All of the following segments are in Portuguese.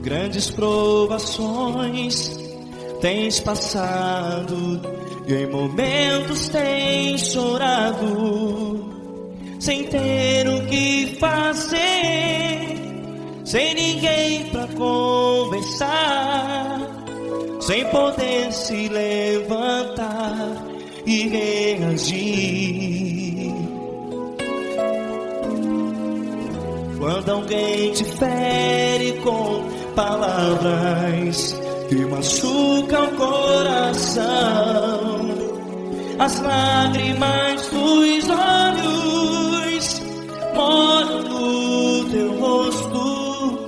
Grandes provações tens passado, e em momentos tens chorado, sem ter o que fazer, sem ninguém pra conversar, sem poder se levantar e reagir. Quando alguém te fere com palavras que machucam o coração, as lágrimas dos olhos molham no teu rosto,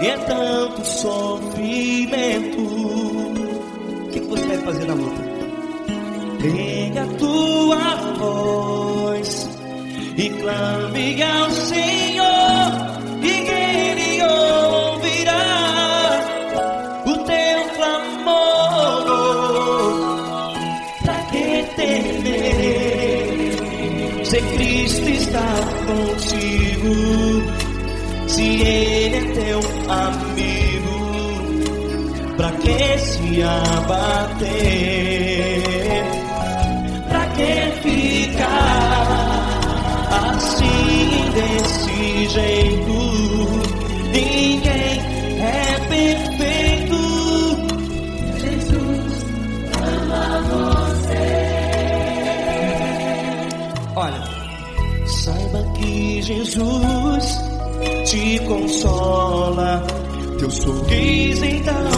e é tanto sofrimento. O que você deve fazer na luta? Pega a tua voz e clame ao Senhor, e Ele ouvirá o teu clamor. Pra que temer, se Cristo está contigo, se Ele é teu amigo? Pra que se abater? Pra que ficar assim, desse jeito? Ninguém é perfeito. Jesus ama você. Olha, saiba que Jesus te consola, teu sorriso então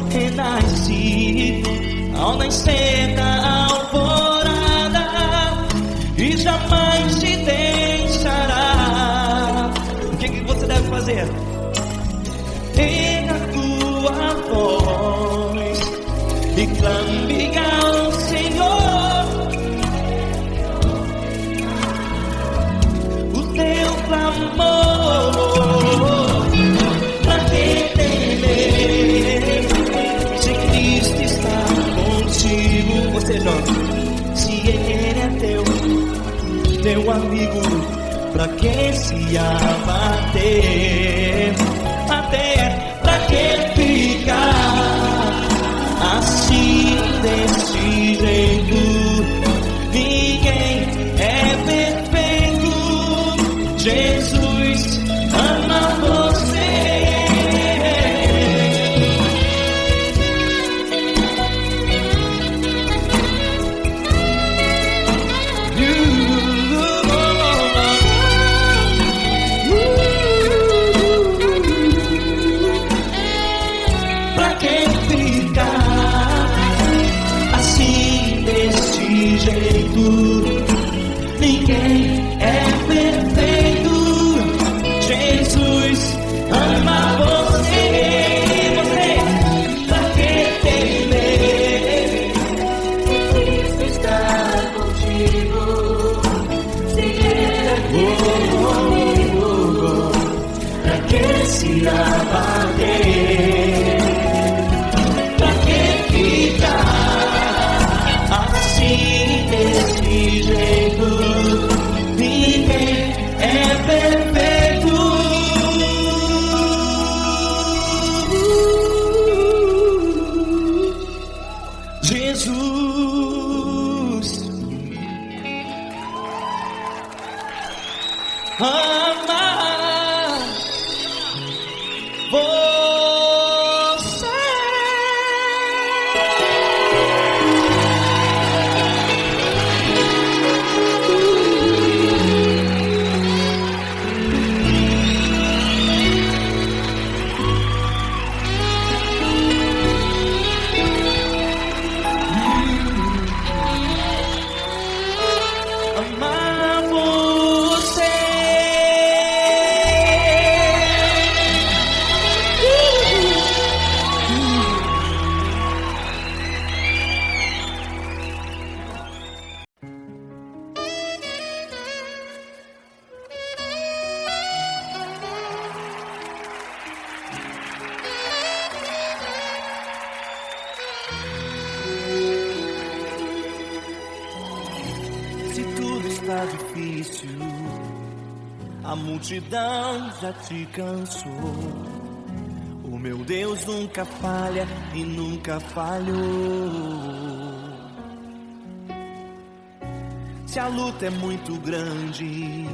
renasce ao nascer da alvorada, e jamais te deixará. O que você deve fazer? Pega a tua voz e clame ao Senhor, o teu clamor. Pra que temer, se Cristo está contigo? Você joga. Se Ele é teu amigo, pra que se abater? Até pra que ficar assim, desse jeito? Ninguém é perfeito. Jesus ama você. Ninguém é perfeito. Jesus ama você. Pra que temer, Cristo está contigo, se Ele é teu amigo? Pra que se abater? Pra que ficar assim, desse jeito? Ninguém é perfeito. Jesus ama você. Tá difícil, a multidão já te cansou. O meu Deus nunca falha e nunca falhou. Se a luta é muito grande,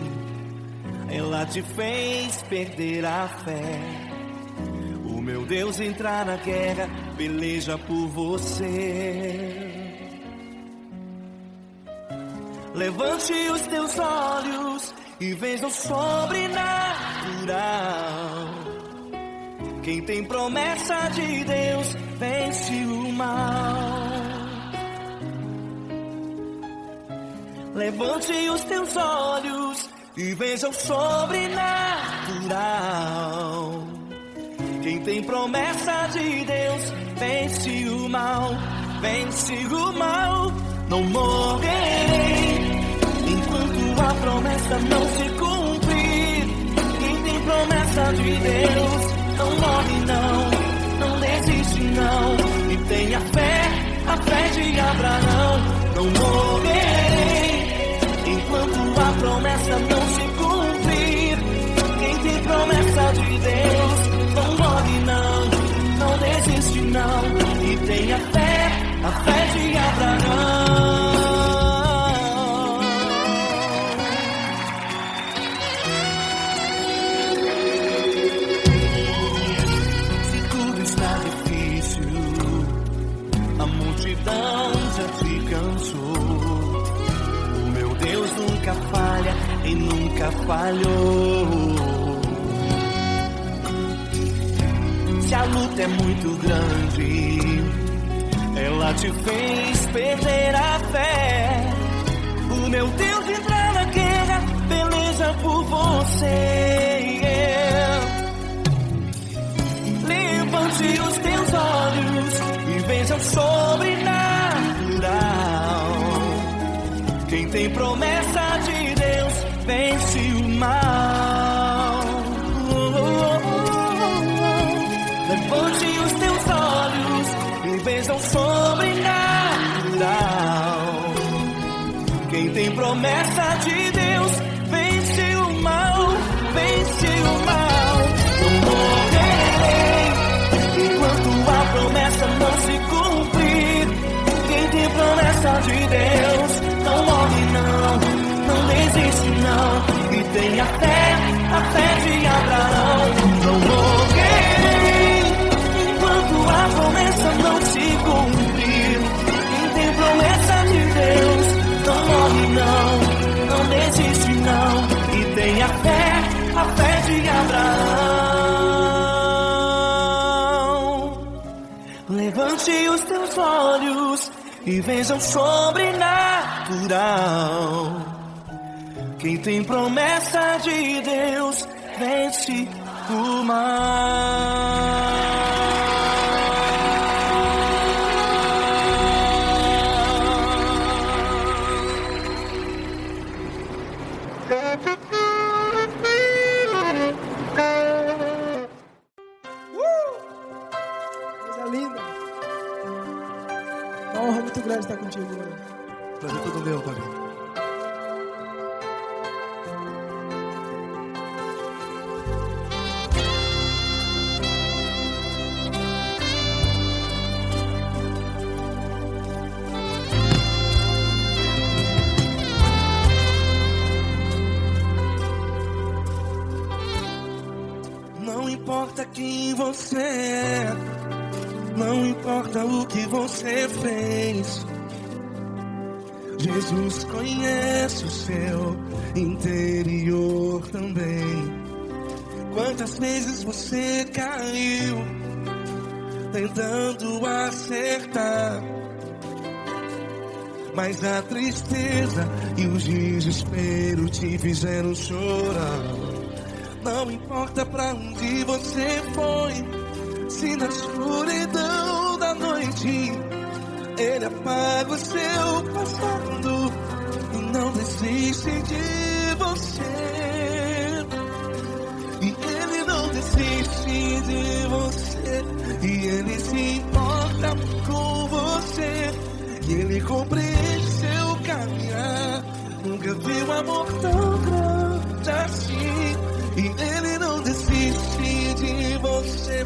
ela te fez perder a fé. O meu Deus entrar na guerra, peleja por você. Levante os teus olhos e veja o sobrenatural. Quem tem promessa de Deus vence o mal. Levante os teus olhos e veja o sobrenatural. Quem tem promessa de Deus vence o mal, vence o mal. Não morrerei enquanto a promessa não se cumprir. Quem tem promessa de Deus não morre não, não desiste não. E tenha fé, a fé de Abraão. Não morrerei enquanto a promessa não se cumprir. Quem tem promessa de Deus não morre não, não desiste não. E tenha fé, a fé de Abraão. Se tudo está difícil, a multidão já te cansou. O meu Deus nunca falha e nunca falhou. Se a luta é muito grande, ela te fez perder a fé. O meu Deus entrar na guerra, peleja por você. Levante os teus olhos e veja o sobrenatural. Quem tem promessa de Deus vence o mal. Levante os teus olhos e veja o sobrenatural. Quem tem promessa de Deus vence o mal, vence o mal. Não morrerei enquanto a promessa não se cumprir. Quem tem promessa de Deus não morre não, não desiste não. E tenha fé, a fé de Abraão. Não morrerei enquanto a promessa não se cumprir. Quem tem promessa de Deus não morre não, não desiste não. E tenha fé, a fé de Abraão. Levante os teus olhos e veja o sobrenatural. Quem tem promessa de Deus vence o mal. Coisa linda. Uma honra muito grande estar contigo, Glória. Prazer todo meu, Glória. Não importa quem você é, não importa o que você fez, Jesus conhece o seu interior também. Quantas vezes você caiu tentando acertar, mas a tristeza e o desespero te fizeram chorar. Não importa pra onde você foi, se na escuridão da noite Ele apaga o seu passado e não desiste de você. E Ele não desiste de você, e Ele se importa com você, e Ele compreende seu caminhar. Nunca vi um amor tão grande assim. E Ele não desiste de você,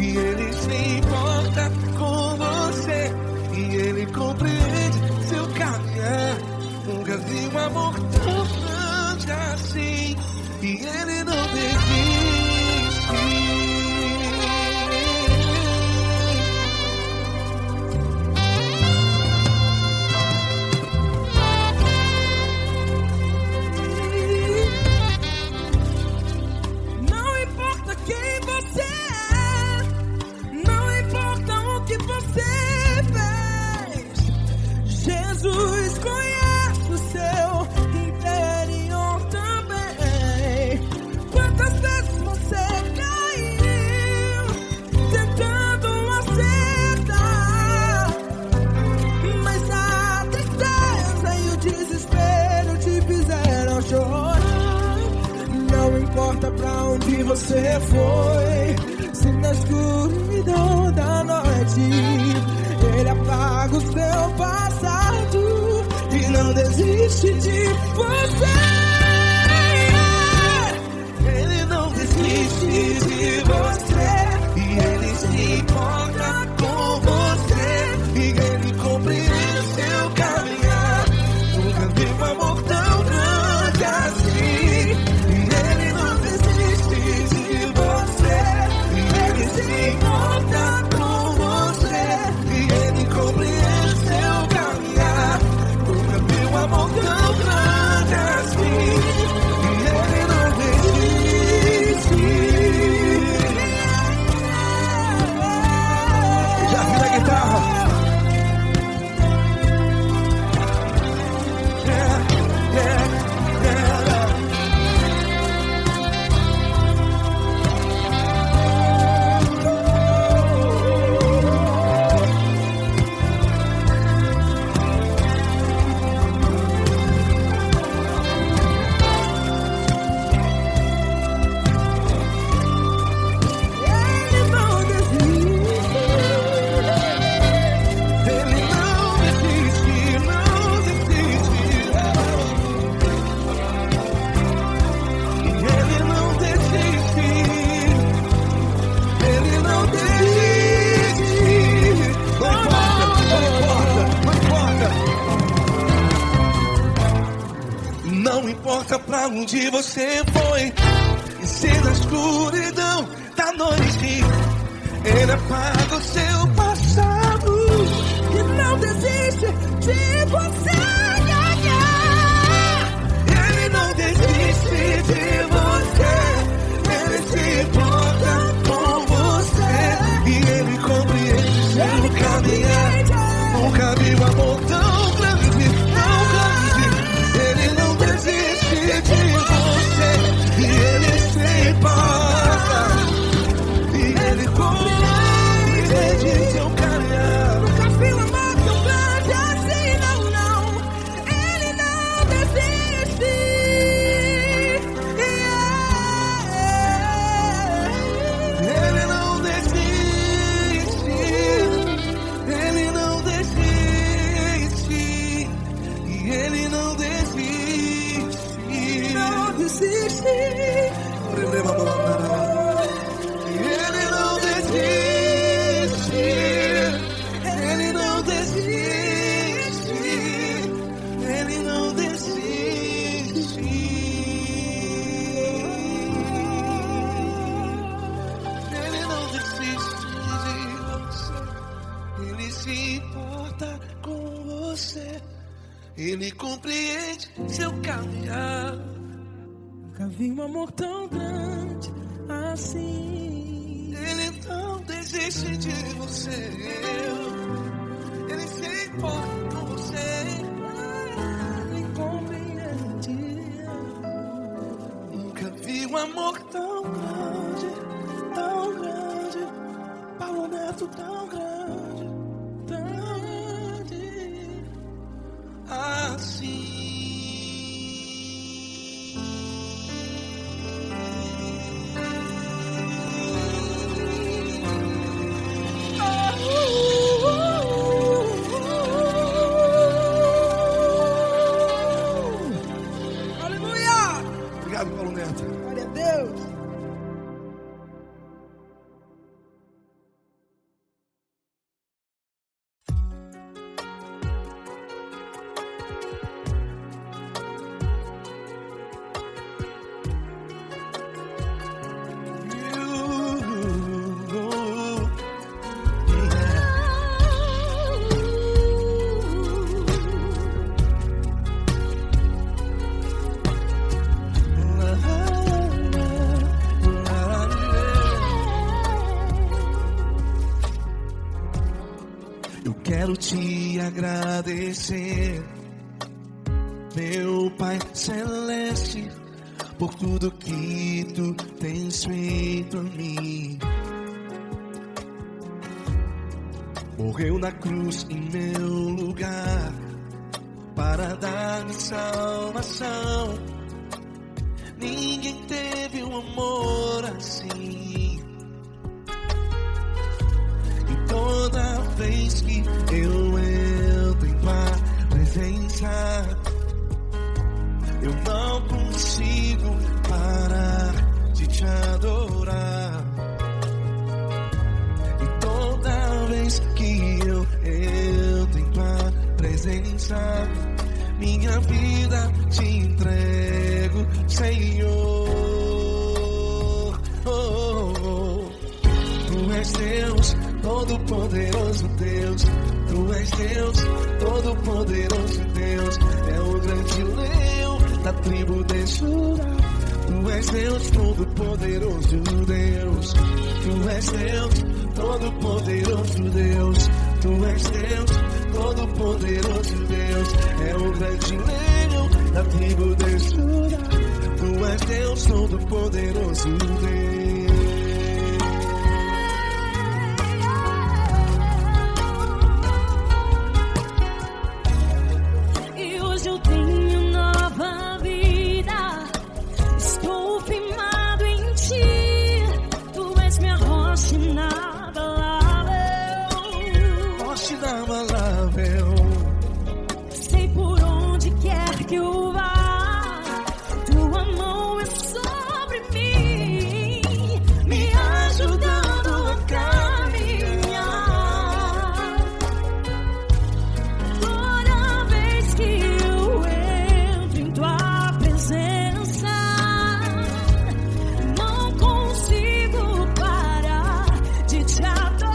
e Ele se importa com você, e Ele compreende seu caminhar. Nunca vi um amor tão grande assim, e Ele não desiste. Jesus conhece o seu interior também. Quantas vezes você caiu tentando acertar, mas a tristeza e o desespero te fizeram chorar. Não importa pra onde você foi, se na escuridão da noite Ele apaga o seu passado e não desiste de você. Ele não desiste de você, e Ele se importa com você, e Ele compreende seu caminhar. Nunca vi um amor tão grande assim, e Ele não desiste de você, e Ele se importa com você, e Ele compreende seu caminhar. Nunca vi um amor tão grande assim, e Ele não desiste. Já vi a guitarra. Não importa pra onde você foi, e se na escuridão da noite Ele apaga o seu passado E não desiste de você. Ele não desiste de você, Ele se importa com você, e Ele compreende seu caminhar. Nunca vi um amor tão grande, tão grande. Ele não desiste de você, e Ele se importa, e Ele compreende seu caminhar. Nunca vi um amor tão grande assim, não, não. Ele não desiste. Ele não desiste, Ele não desiste, e Ele não desiste. Não desiste. Ele não desiste, Ele não desiste, Ele não desiste. Ele não desiste de você, Ele se importa com você, Ele compreende seu caminhar. Nunca vi um amor tão grande assim. Ele não desiste de você, Ele se importa com você, Ele compreende. nunca vi um amor tão grande, Paulo Neto tão grande, assim. quero te agradecer, meu Pai Celeste, por tudo que tu tens feito a mim. Morreu na cruz em meu lugar para dar-me salvação. Ninguém teve um amor assim. E toda vez que eu entro em tua presença, eu não consigo parar de te adorar. E toda vez que eu entro em tua presença, minha vida te entrego, Senhor. Tu és Deus, Todo-Poderoso Deus. Tu és Deus, Todo-Poderoso Deus. É o grande leão da tribo de Judá. Tu és Deus, Todo-Poderoso Deus. Tu és Deus, Todo-Poderoso Deus. Tu és Deus, Todo-Poderoso Deus. É o grande leão da tribo de Judá. Tu és Deus, Todo-Poderoso Deus. Sei por onde quer que eu vá, tua mão é sobre mim, me ajudando a caminhar. Toda vez que eu entro em tua presença, não consigo parar de te adorar.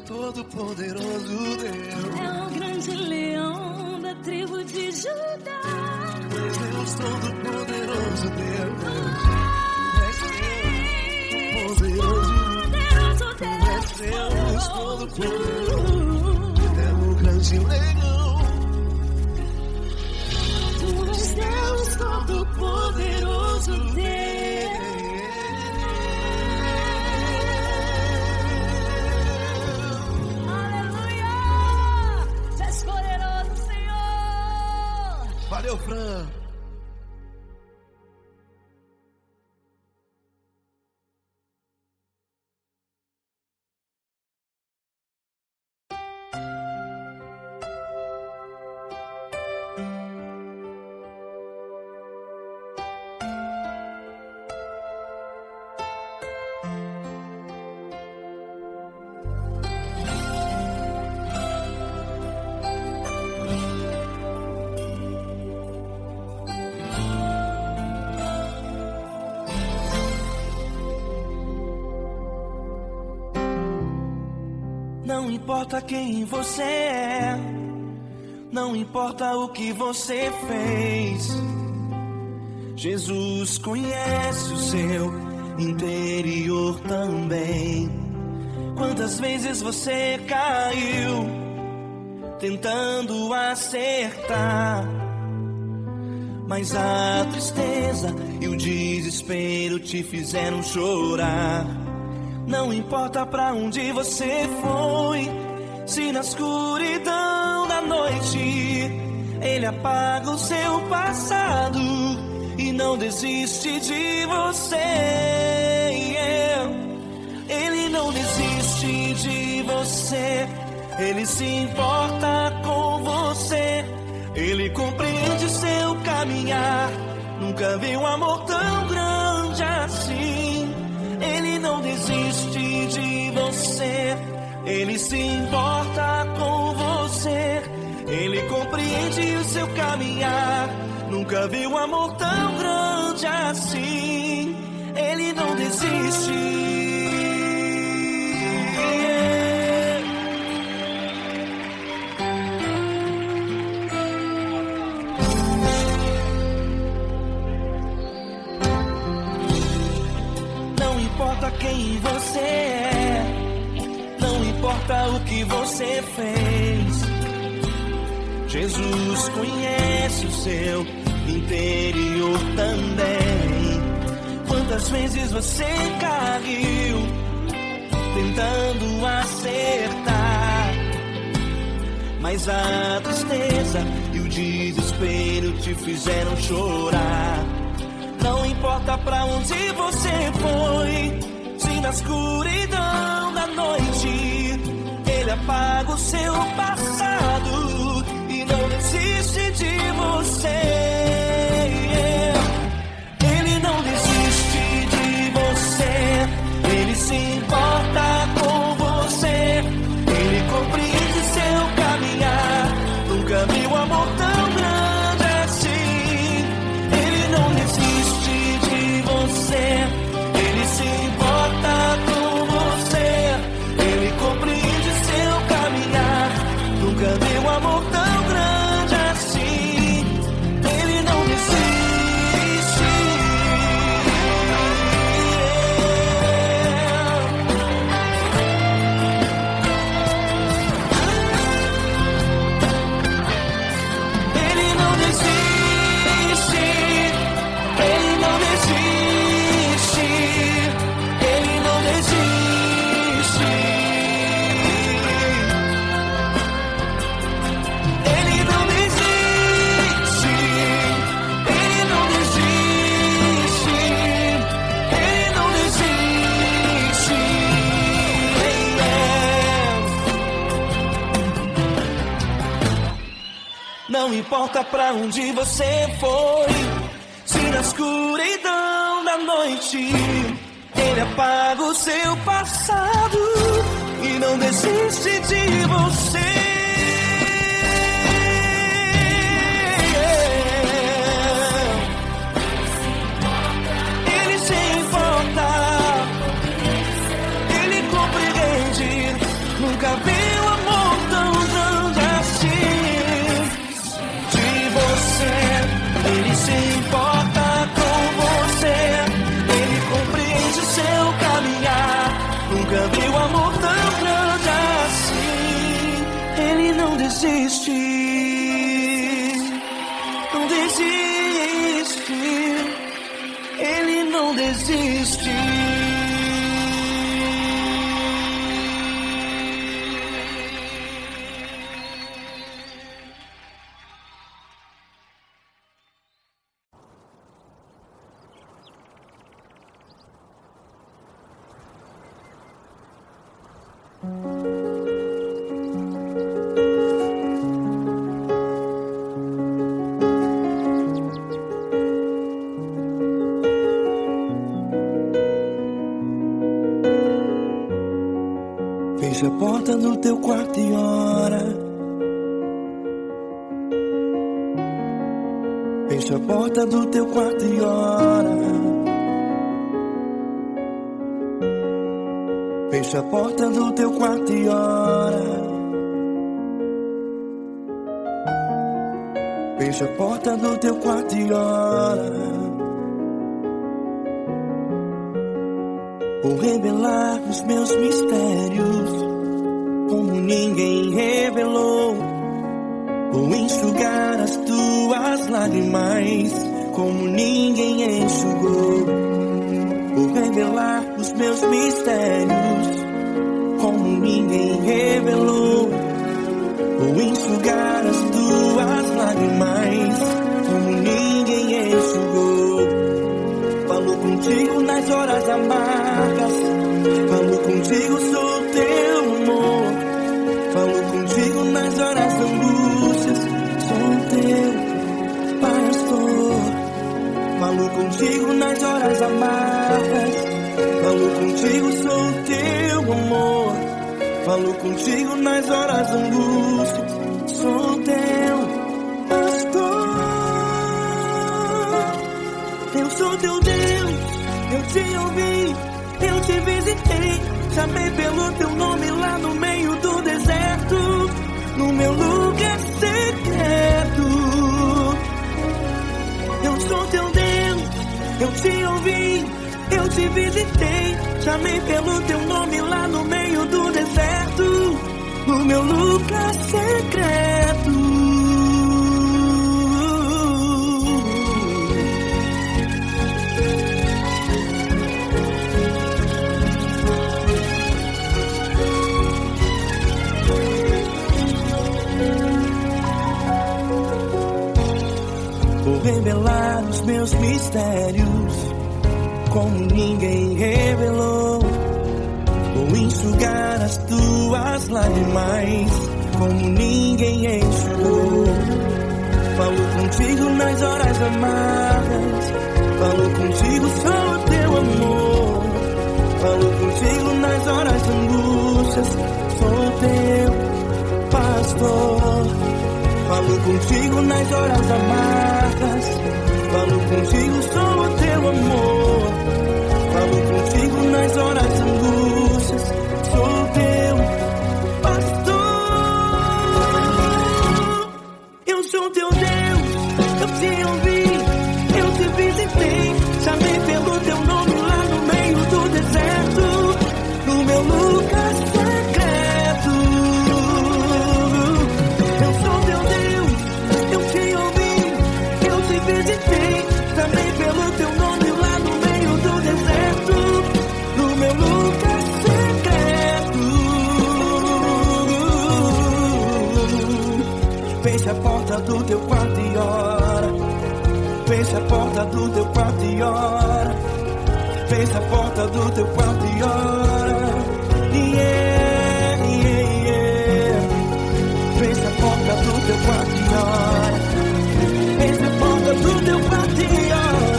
Todo-Poderoso Deus. É o grande leão da tribo de Judá. Tu és Deus, Todo-Poderoso Deus. Tu és Deus, Todo-Poderoso. É o grande leão. Tu és Deus, Todo-Poderoso Deus. Valeu, Fran. importa quem você é, não importa o que você fez, Jesus conhece o seu interior também. Quantas vezes você caiu tentando acertar, mas a tristeza e o desespero te fizeram chorar. Não importa pra onde você foi, se na escuridão da noite Ele apaga o seu passado e não desiste de você. Ele não desiste de você, Ele se importa com você, Ele compreende seu caminhar. Nunca vi um amor tão grande assim. Ele não desiste de você, Ele se importa com você, Ele compreende o seu caminhar. Nunca vi um amor tão grande assim. Ele não desiste. Não importa quem você é, não importa o que você fez, Jesus conhece o seu interior também. Quantas vezes você caiu tentando acertar, mas a tristeza e o desespero te fizeram chorar. Não importa pra onde você foi, se na escuridão da noite Ele apaga o seu passado e não desiste de você. Ele não desiste de você, Ele se importa com você, Ele compreende seu caminhar. Nunca vi um amor tão grande assim. Ele não desiste de você, Ele se importa com você, Ele compreende seu caminhar. Nunca vi um amor tão grande assim. Ele não desiste. Ele não desiste. Ele não desiste. Ele não desiste. Ele não desiste. Ele não desiste. Ele não desiste. Não importa pra onde você foi, se na escuridão da noite Ele apaga o seu passado e não desiste de você. Ele se importa, Ele compreende. Nunca vi um amor tão grande assim. De você, Ele se importa com você, Ele compreende seu caminhar. Nunca vi um amor tão grande assim. Ele não desiste, não desiste. Ele não desiste. Fecha a porta do teu quarto e ora. Fecha a porta do teu quarto e ora. Fecha a porta do teu quarto e ora. Fecha a porta do teu quarto e ora. Vou revelar os meus mistérios como ninguém revelou. Vou enxugar as tuas lágrimas como ninguém enxugou. Vou revelar os meus mistérios como ninguém revelou. Vou enxugar as tuas lágrimas como ninguém enxugou. Falo contigo nas horas amargas, falo contigo, sou teu amor. Falo contigo nas horas angústias, sou teu pastor. Falo contigo nas horas amargas, falo contigo, sou teu amor. Falo contigo nas horas angústias, sou teu pastor. Eu sou teu Deus, eu te ouvi, eu te visitei. Chamei pelo teu nome lá no meio do deserto, no meu lugar secreto. Eu sou teu Deus, eu te ouvi, eu te visitei. Chamei pelo teu nome lá no meio do deserto, no meu lugar secreto. Vou revelar os meus mistérios como ninguém revelou. Vou enxugar as tuas lágrimas como ninguém enxugou. Falo contigo nas horas amargas, falo contigo, sou teu amor. Falo contigo nas horas angústias, sou teu pastor. Falo contigo nas horas amargas, falo contigo, sou teu amor. Falo contigo nas horas angústias, sou teu pastor. Eu sou teu Deus, eu te ouvi, eu te visitei. Chamei pelo teu nome lá no meio do deserto, no meu lugar secreto. Eu sou teu Deus, eu te ouvi, eu te visitei. Chamei pelo teu nome lá no meio do deserto, no meu lugar secreto. Fecha a porta do teu quarto e ora. Fecha a porta do teu quarto e ora. Fecha a porta do teu quarto e ora. Yeah, yeah, yeah. Fecha a porta do teu quarto e ora. Fecha a porta do teu quarto e ora.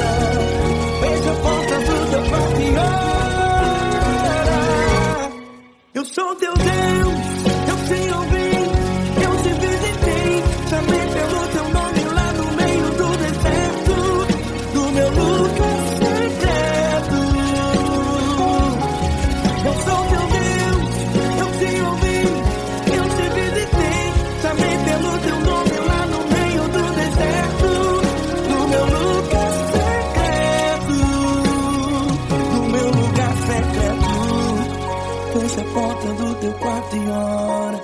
Fecha a porta do teu quarto e ora. Eu sou teu Deus, eu te ouvi, eu te visitei. Chamei pelo teu nome lá no meio do deserto, no meu lugar secreto. Eu sou teu Deus, eu te ouvi, eu te visitei. Chamei pelo teu nome lá no meio do deserto, no meu lugar secreto, no meu lugar secreto. Fecha a porta do teu quarto e ora.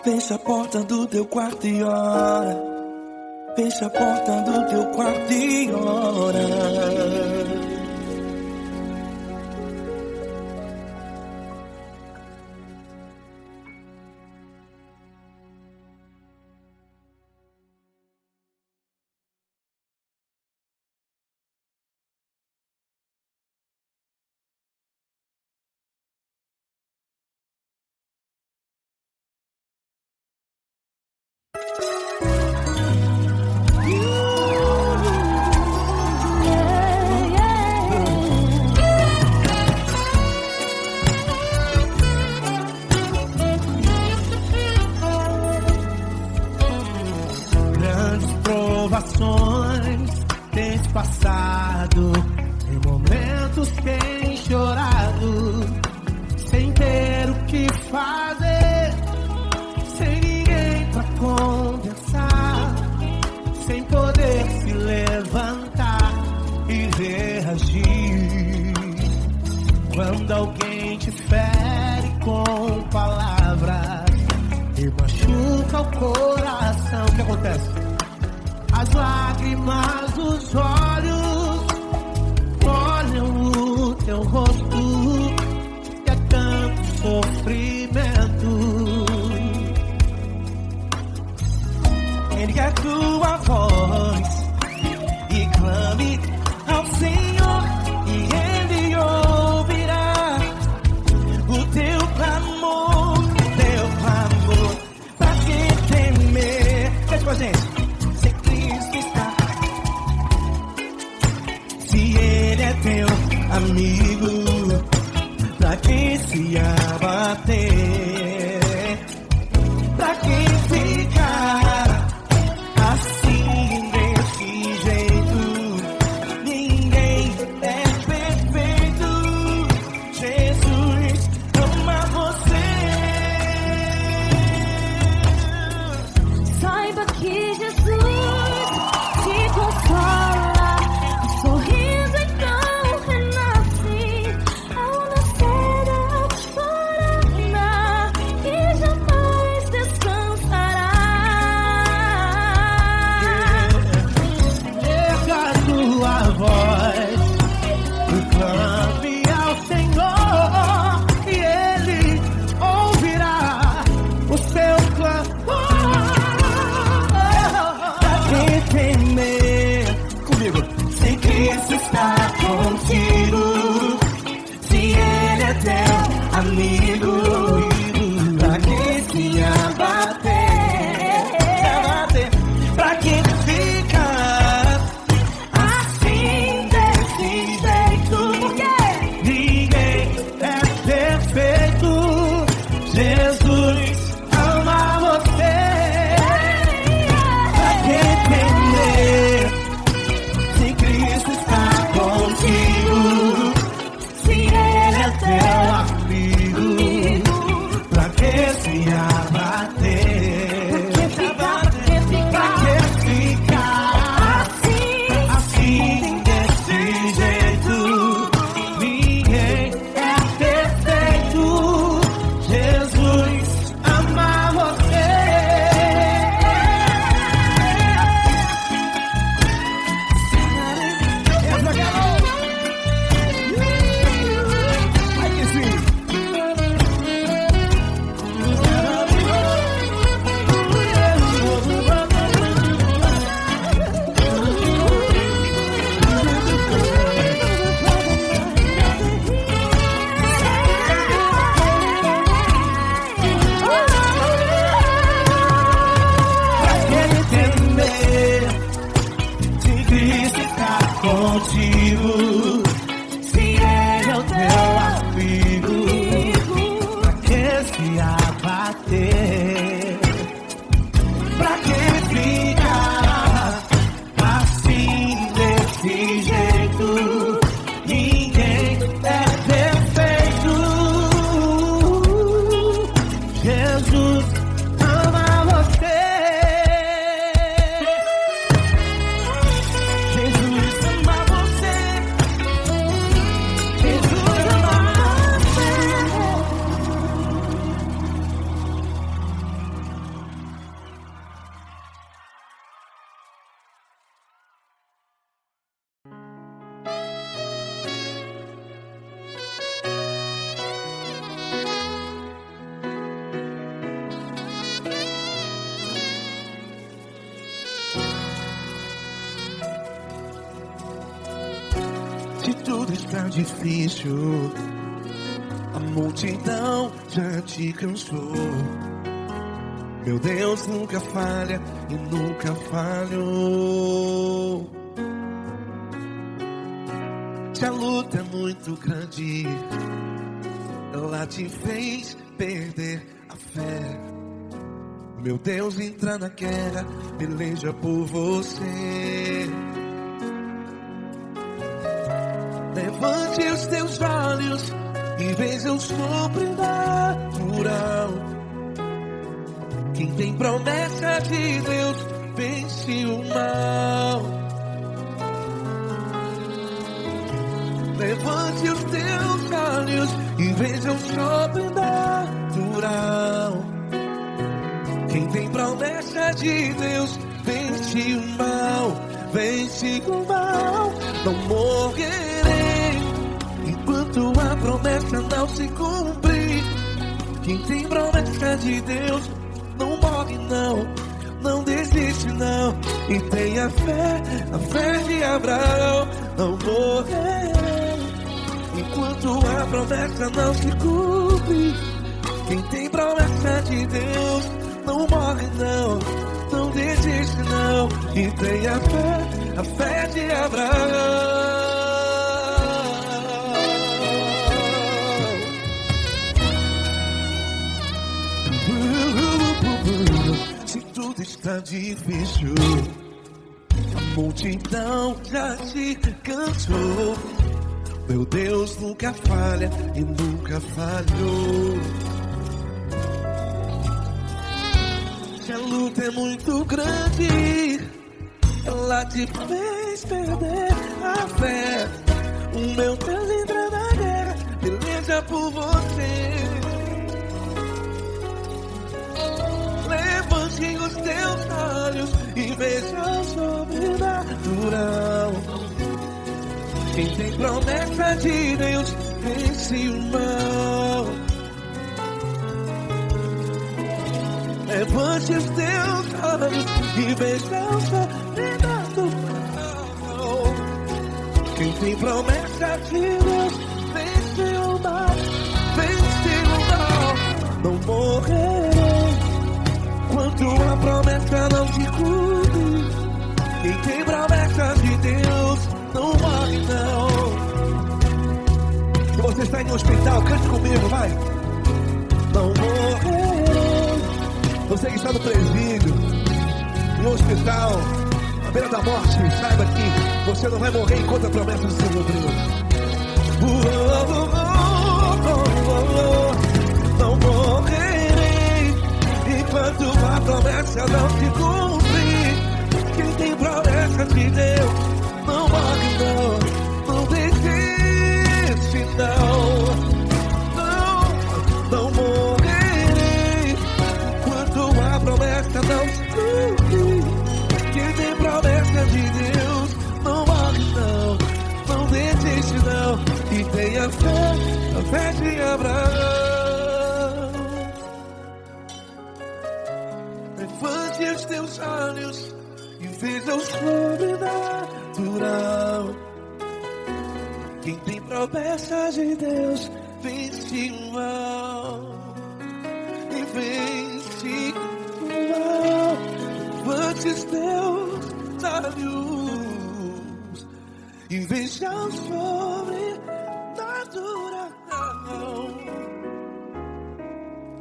Fecha a porta do teu quarto e ora. Fecha a porta do teu quarto e ora. Grandes provações tens passado, em momentos tens chorado, sem acontece? As lágrimas dos olhos molham o teu rosto, que é tanto sofrimento. Ergue a tua voz e clame ao Senhor, e Ele ouvirá o teu clamor, pra que temer? Faz com a gente. Se Cristo está, se Ele é teu amigo, pra que se abater? Pra que ficar assim desse jeito? Ninguém é perfeito. Jesus ama você. Saiba que Jesus te consola, o sorriso então renasce ao nascer da alvorada, que jamais descansará. Erga a tua voz e clame ao Senhor, e Ele ouvirá o seu clamor. Pra que temer? Comigo. Se Cristo está contigo, se Ele é teu amigo, pra que se abater? Pra que ficar assim desse jeito? Ninguém é perfeito. Jesus ama você. Pra que temer? Se Cristo está contigo, se Ele é teu Amigo, pra que se abater? Pra que ficar assim desse jeito? Ninguém é perfeito. Jesus ama você. Entra, garoto. Vai que sim. Pra que temer? Se Cristo está contigo, se Ele é o teu amigo, pra que se abater? Pra que ficar assim desse jeito? Ninguém é perfeito. Jesus ama você. Jesus ama você. Jesus ama você. Se tudo está difícil, a multidão já te cansou. Meu Deus nunca falha e nunca falhou. Se a luta é muito grande, ela te fez perder a fé. Meu Deus entra na guerra, peleja por você. Levante os teus olhos e veja o sobrenatural. Quem tem promessa de Deus vence o mal. Levante os teus olhos e veja o sobrenatural. Quem tem promessa de Deus vence o mal, vence o mal. Não morrerei enquanto a promessa não se cumprir. Quem tem promessa de Deus não morre não, não desiste não. E tenha fé, a fé de Abraão. Não morrerei enquanto a promessa não se cumpre. Quem tem promessa de Deus não morre não, não desiste não. E tenha fé, a fé de Abraão. Se tudo está difícil, a multidão já se cansou. Meu Deus nunca falha e nunca falhou. Se a luta é muito grande, ela te fez perder a fé. O meu Deus entra na guerra, peleja por você. Levante os teus olhos e veja o sobrenatural. Quem tem promessa de Deus vence o mal. Levante os teus olhos e veja o sobrenatural. Quem tem promessa de Deus vence o mal, vence o mal. Não morrerei enquanto a promessa não se cumpre. Quem tem promessa de Deus não morre não. Se você está em um hospital, cante comigo, vai. Não morrerei. Você que está no presídio, em um hospital, à beira da morte, saiba que você não vai morrer enquanto a promessa não se cumprir. Não morrerei enquanto a promessa não se cumprir. Quem tem promessa de Deus não morre não, não desiste não. Não morrerei enquanto a promessa não se cumprir. Quem tem promessa de Deus não morre não, não desiste não. E tenha fé, a fé de Abraão. Levante os teus olhos e veja o sobrenatural. Quem tem promessa de Deus vence o mal, e vence o mal. Levante os teus olhos e veja o sobrenatural.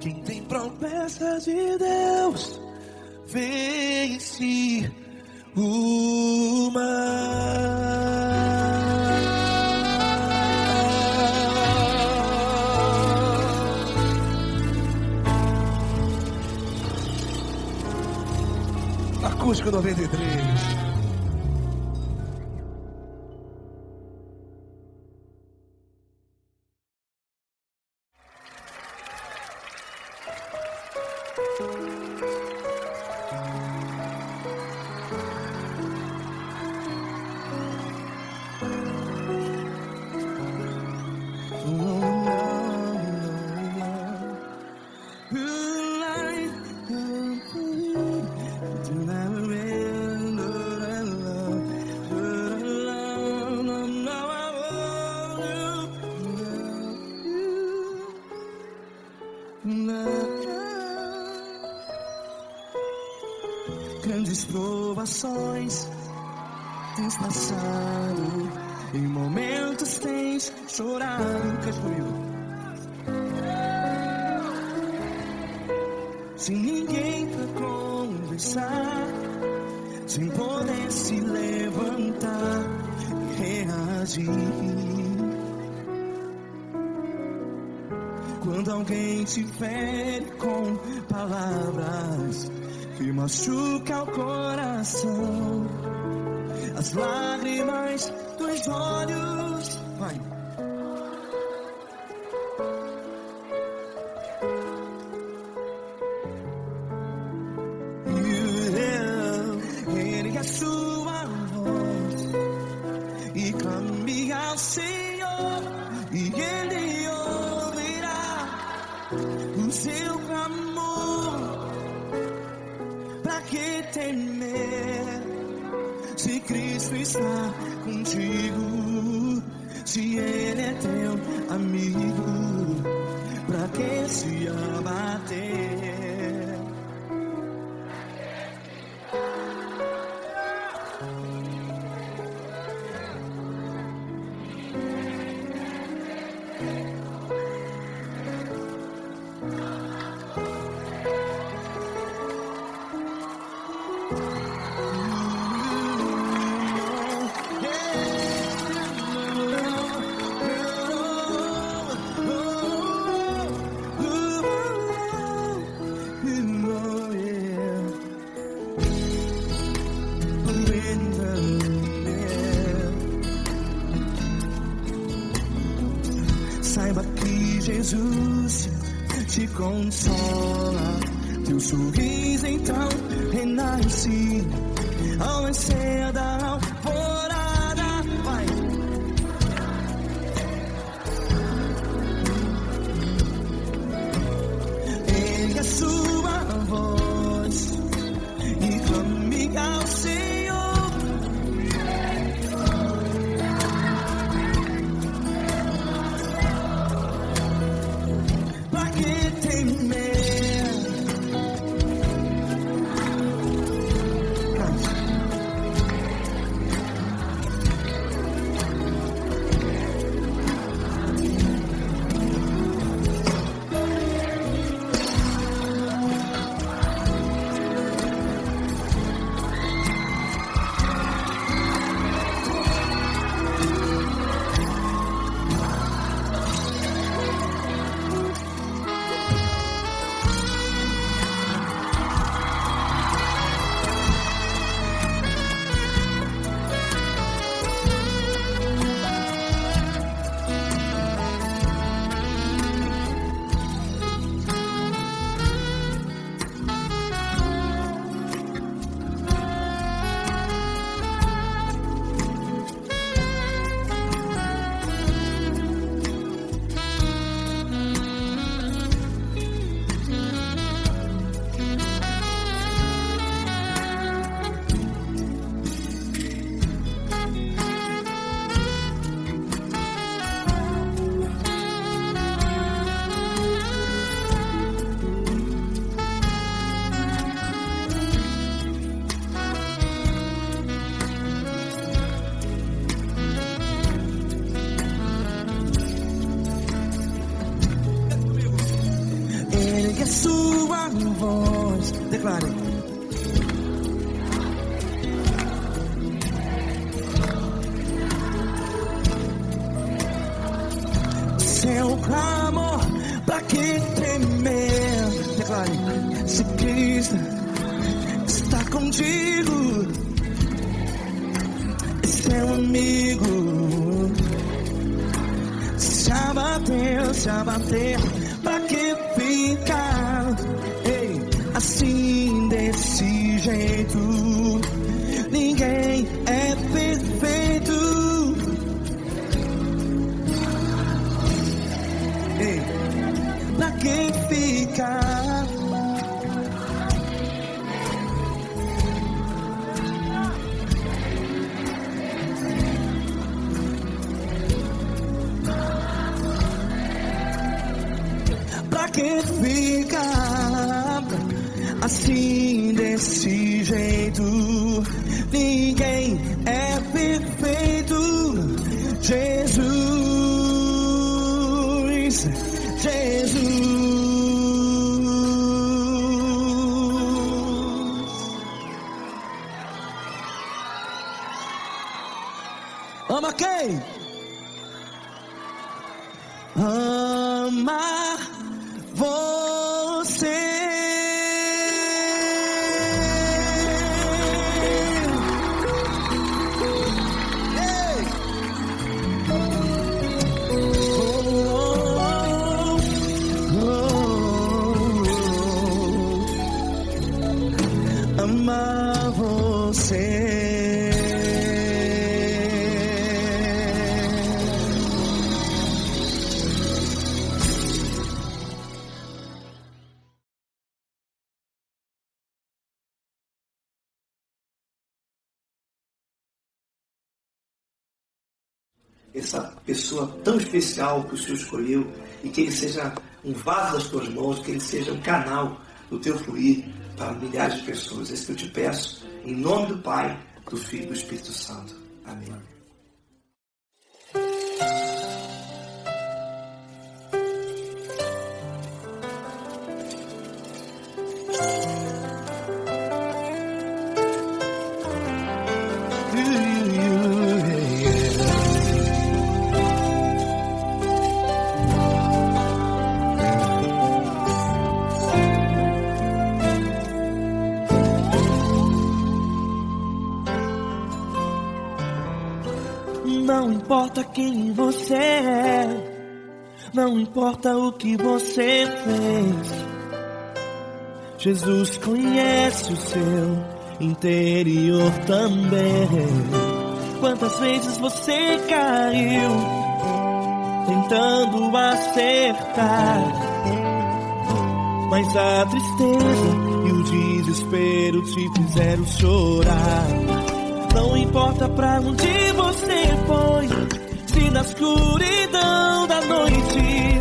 Quem tem promessa de Deus vence o mal. Acústico 93. Grandes provações tens passado, em momentos tens chorado. Cante comigo. Sem ninguém pra conversar, sem poder se levantar e reagir. Quando alguém te fere com palavras que machuca o coração, as lágrimas dos olhos, vai. sua voz e clame ao Senhor, e Ele ouvirá o seu clamor. Pra que temer, se Cristo está contigo, se Ele é teu amigo? Pra que se abater? Saiba que Jesus te consola, teu sorriso então renasce ao nascer da alvorada. Vai. Ergue a sua voz e clame ao Senhor. Pra que temer? Ergue a sua voz, declare. Seu clamor, pra que temer? Declare. Se Cristo está contigo, é seu amigo. Se abater, pra que ficar, ei, assim desse jeito? Ninguém é perfeito. Ei, pra que ficar? Pra que ficar assim desse jeito? Ninguém é perfeito. Jesus, Jesus. Ama quem? Ama você. Ei. Ama você. você. Essa pessoa tão especial que o Senhor escolheu, e que ele seja um vaso das tuas mãos, que ele seja um canal do teu fluir para milhares de pessoas. É isso que eu te peço, em nome do Pai, do Filho e do Espírito Santo. Amém. Não importa quem você é, não importa o que você fez, Jesus conhece o seu interior também. Quantas vezes você caiu tentando acertar, mas a tristeza e o desespero te fizeram chorar. Não importa pra onde você foi, se na escuridão da noite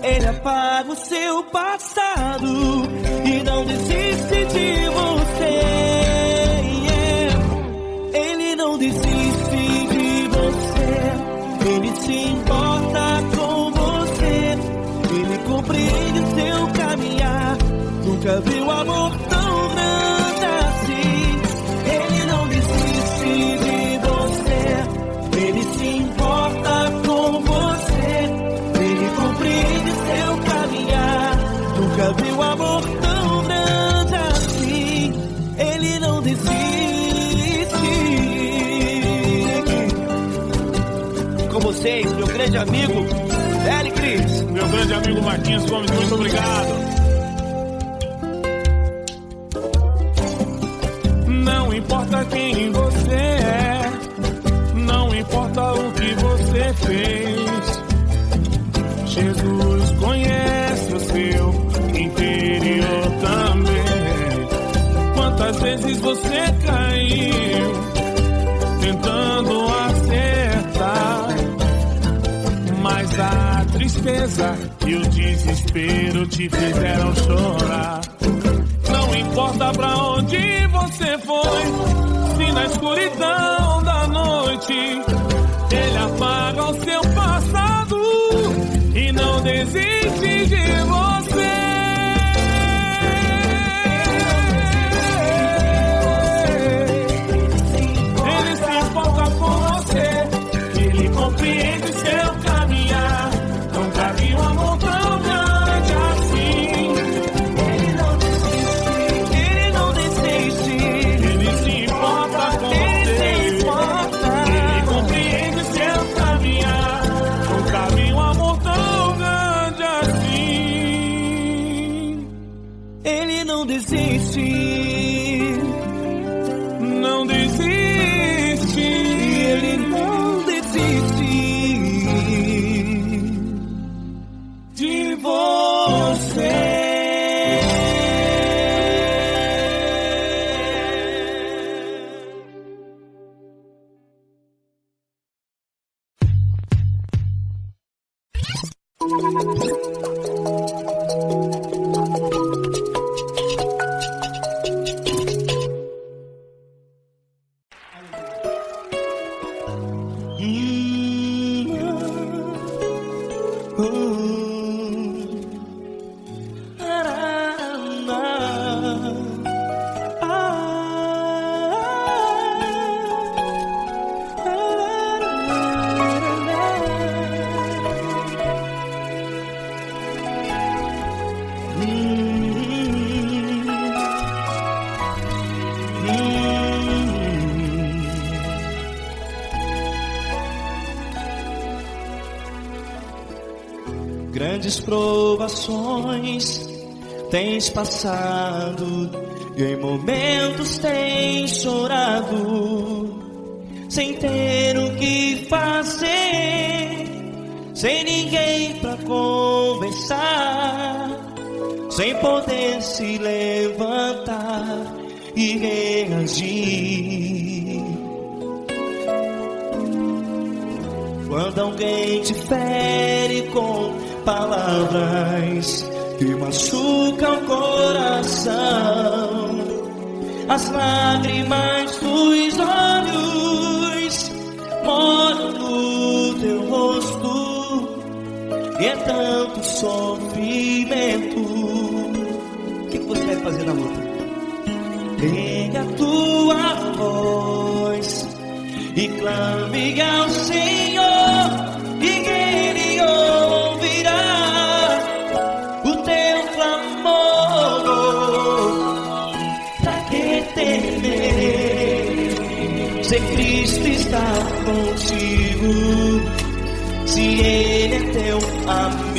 Ele apaga o seu passado e não desiste de você. Ele não desiste de você, Ele se importa com você, Ele compreende o seu caminhar. Nunca viu amor tão grande assim. Ele não desiste de você, Ele se importa com você, Ele compreende seu caminhar. Nunca viu amor tão grande assim. Ele não desiste. Com vocês, meu grande amigo Eli Cris. Meu grande amigo Marquinhos Gomes, muito obrigado. Não importa quem você é, não importa o que você fez, Jesus conhece o seu interior também. Quantas vezes você caiu tentando acertar, mas a tristeza e o desespero te fizeram chorar. Não importa pra onde você foi, se na escuridão da noite Ele apaga o seu passado e não desiste de você. Ele se importa com você, Ele compreende seu caminhar. Nunca vi um amor tão grande assim. Ele não desiste, não desiste, Ele não desiste de você. Grandes provações tens passado e em momentos tens chorado. sem ter o que fazer, sem ninguém pra conversar, sem poder se levantar e reagir. Quando alguém te fere com palavras que machucam o coração, as lágrimas dos olhos moram no teu rosto, e é tanto sofrimento. O que você vai fazer na luta? Pega a tua voz e clame ao Senhor, e Ele ouvirá o teu clamor. Pra que temer, se Cristo está contigo, se Ele é teu amigo?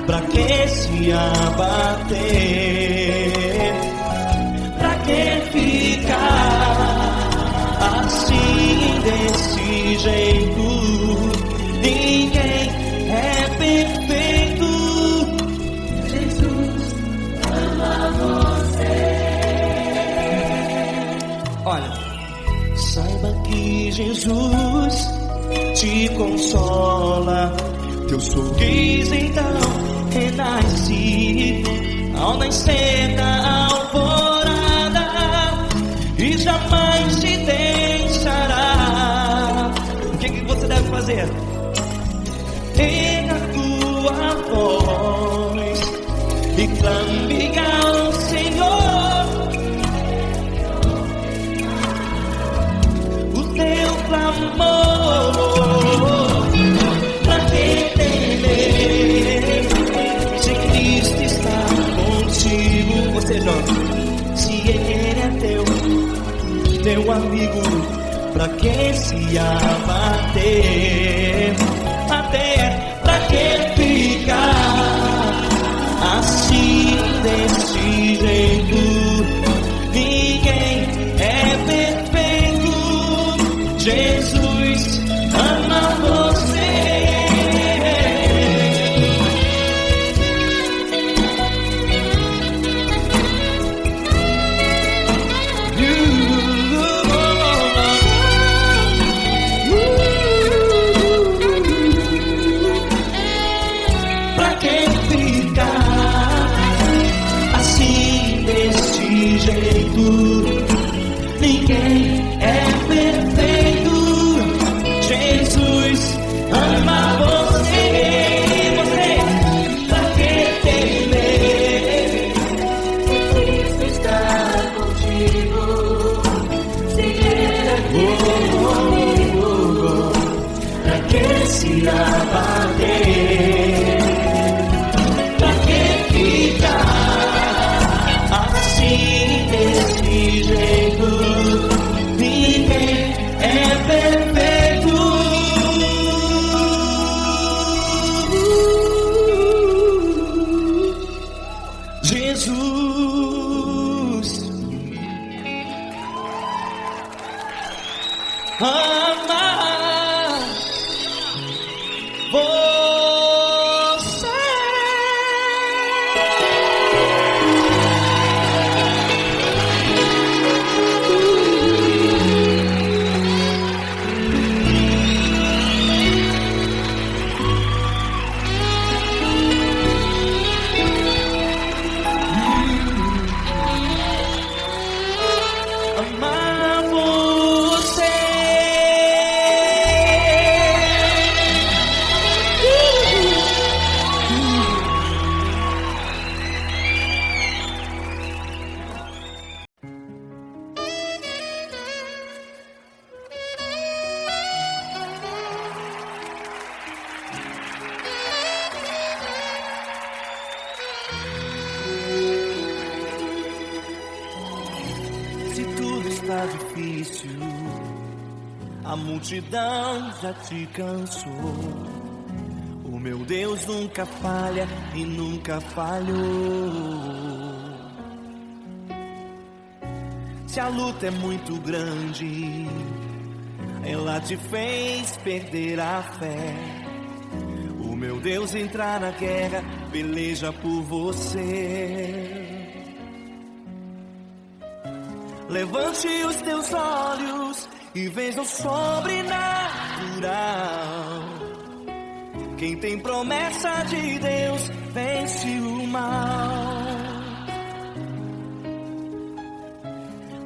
Pra que se abater? Pra que ficar assim, desse jeito? Ninguém é perfeito. Jesus ama você. Olha, saiba que Jesus te consola, teu sorriso então renasce ao nascer da alvorada, e jamais te deixará. O que você deve fazer? Erga a tua voz e clame ao Senhor, o teu clamor. Pra que temer, se Cristo está contigo? Você jovem, se Ele é teu amigo, pra que se abater? Até pra que ficar assim, desse jeito? Ninguém é perfeito. Jesus ama você. Ninguém é perfeito. Jesus ama você. Você, pra que temer? Cristo está contigo. Se Ele é teu amigo, pra que se abater? Pra que ficar assim, desse jeito? Ninguém é perfeito. Jesus ama você. Amar você. Se tudo está difícil, a multidão já te cansou. O meu Deus nunca falha e nunca falhou. Se a luta é muito grande, ela te fez perder a fé. O meu Deus entrar na guerra, peleja por você. Levante os teus olhos e veja o sobrenatural. Quem tem promessa de Deus vence o mal.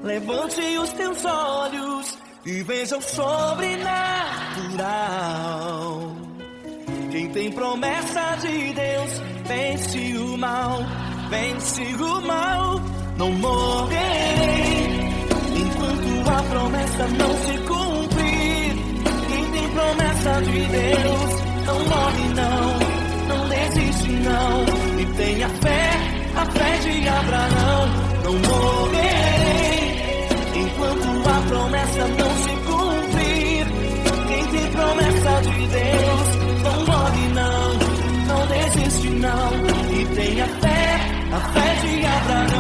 Levante os teus olhos e veja o sobrenatural. Quem tem promessa de Deus vence o mal, vence o mal. Não morrerei enquanto a promessa não se cumprir. Quem tem promessa de Deus não morre não desiste não. E tenha fé, a fé de Abraão. Não morrerei enquanto a promessa não se cumprir. Quem tem promessa de Deus não morre não desiste não. E tenha fé, a fé de Abraão.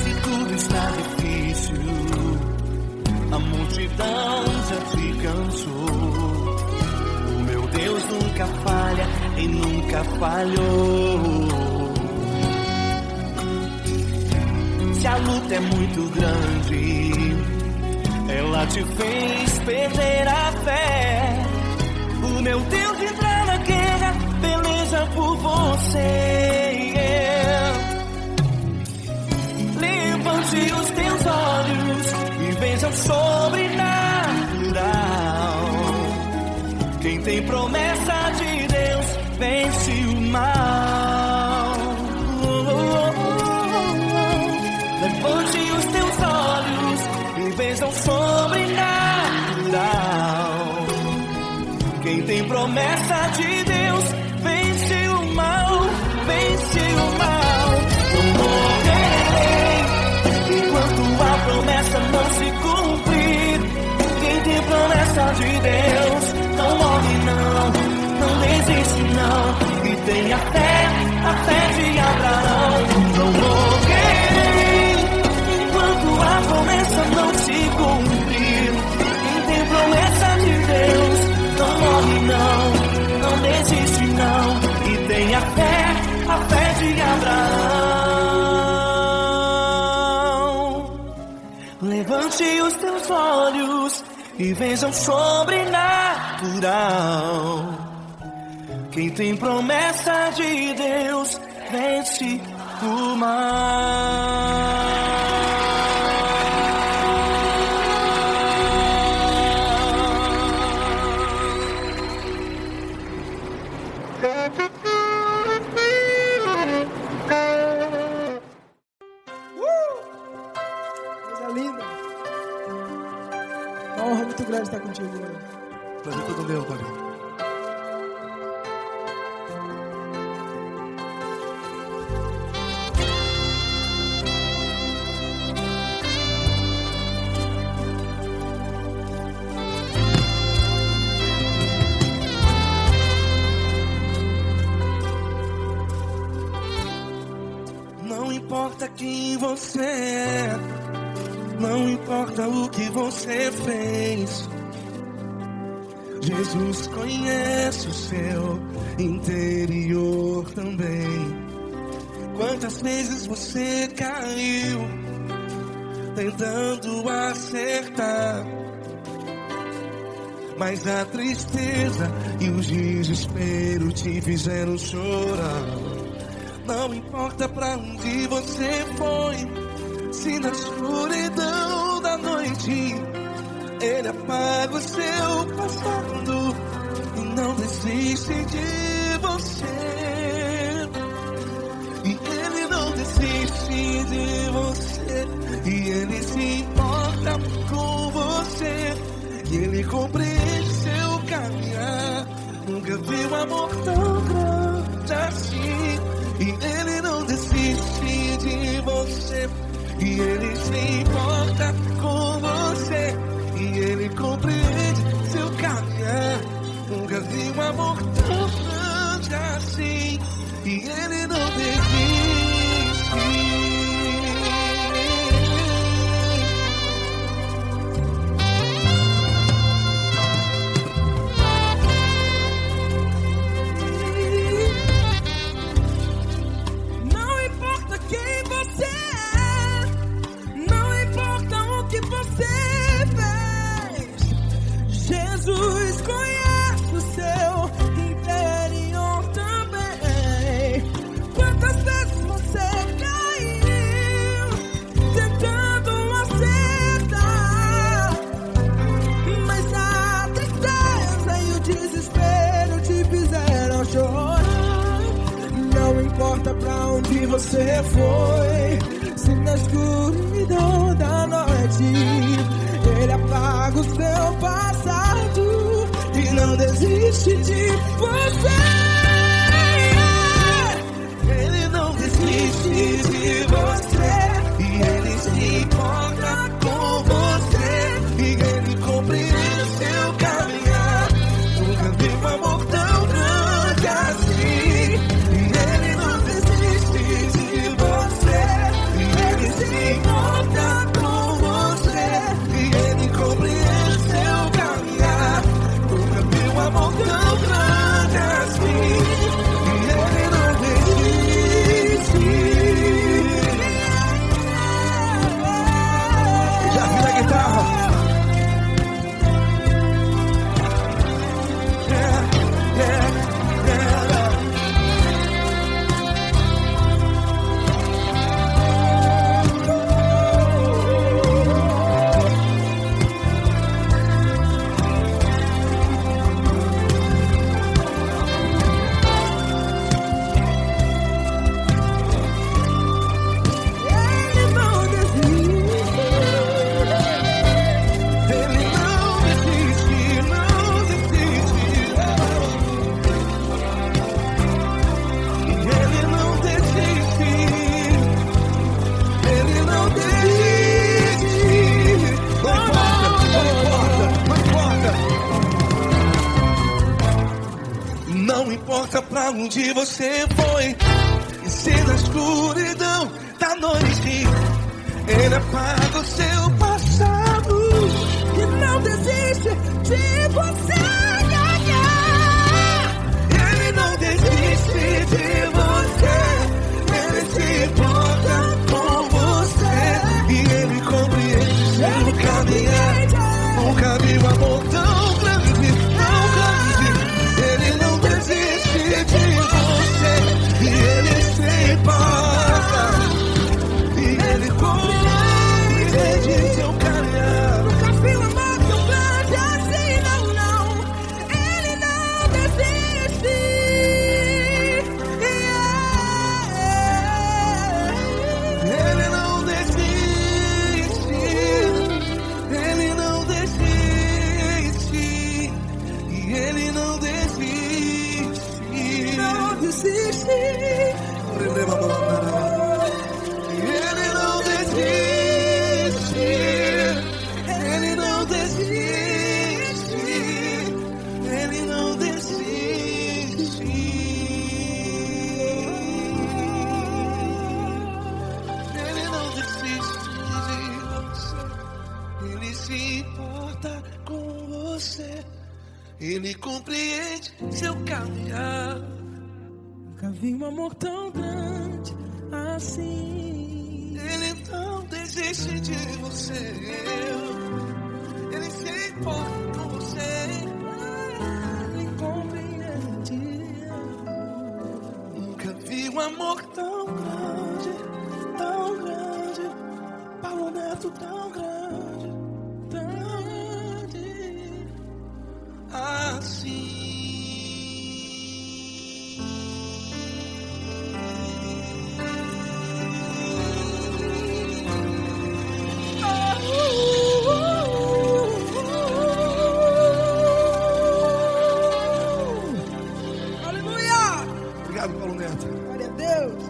Se tudo está difícil, a multidão já te cansou. O meu Deus nunca falha e nunca falhou. Se a luta é muito grande, ela te fez perder a fé. O meu Deus entra na guerra, peleja por você. Levante os teus olhos e veja o sobrenatural. Quem tem promessa de Deus vence o mal. Levante os teus olhos e veja o sobrenatural. Quem tem promessa de Deus vence o mal, vence o mal. Não morrerei enquanto a promessa não se cumprir. Quem tem promessa de Deus não morre não desiste não. E tenha fé, a fé de Abraão. Não morrerei enquanto a promessa não se cumprir. Quem tem promessa de Deus não morre não desiste não. E tenha fé, a fé de Abraão. Levante os teus olhos e veja o sobrenatural. Quem tem promessa de Deus vence o mal. Coisa linda. Uma honra muito grande estar contigo. Prazer todo meu, Paulinho. Não importa quem você é, não importa o que você fez, Jesus conhece o seu interior também. Quantas vezes você caiu tentando acertar, mas a tristeza e o desespero te fizeram chorar. Não importa pra onde você foi, se na escuridão da noite Ele apaga o seu passado e não desiste de você. E Ele não desiste de você, e Ele se importa com você, e Ele compreende seu caminhar. Nunca vi um amor tão grande assim. E Ele não desiste de você, e Ele se importa com você, e Ele compreende seu caminhar. Nunca vi um amor tão grande assim, e ele não desiste. Não importa quem você é, não importa o que você fez, Jesus conhece o seu interior também. Quantas vezes você caiu tentando acertar, mas a tristeza e o desespero te fizeram chorar. Não importa pra onde você foi, se na escuridão da noite ele apaga o seu passado e não desiste de você. Ele não desiste de você, e ele se importa com você, e ele compreende seu caminhar. Nunca vi um amor tão grande assim, e ele não desiste de você, e ele se importa com você, e ele compreende seu caminhar. Nunca vi um amor tão grande assim, e ele não desiste. Já vi na guitarra. Ele não desiste. Ele não desiste, não desiste. Ele não desiste. Ele não desiste. Não importa. Não importa pra onde você foi, e se na escuridão da noite ele apaga o seu passado E não desiste de você. Ele não desiste de você, ele se importa com você, e ele compreende seu caminhar. Nunca vi um amor tão grande, tão grande. Ele não desiste de você, e ele se importa, e ele compreende seu caminhar. Nunca vi um amor tão grande assim, não, não. Ele não desiste. Ele não desiste, ele não desiste, e ele não desiste. Não desiste. Releva a mão, e ele não desiste, ele não desiste, ele não desiste. Ele não desiste de você, ele se importa com você, ele compreende seu caminhar. Nunca vi um amor tão grande assim. Ele não desiste de você, ele se importa com você, Ele compreende. nunca vi um amor tão grande, Paulo Neto tão grande, assim. Aleluia! Obrigado, Paulo Neto. Glória a Deus.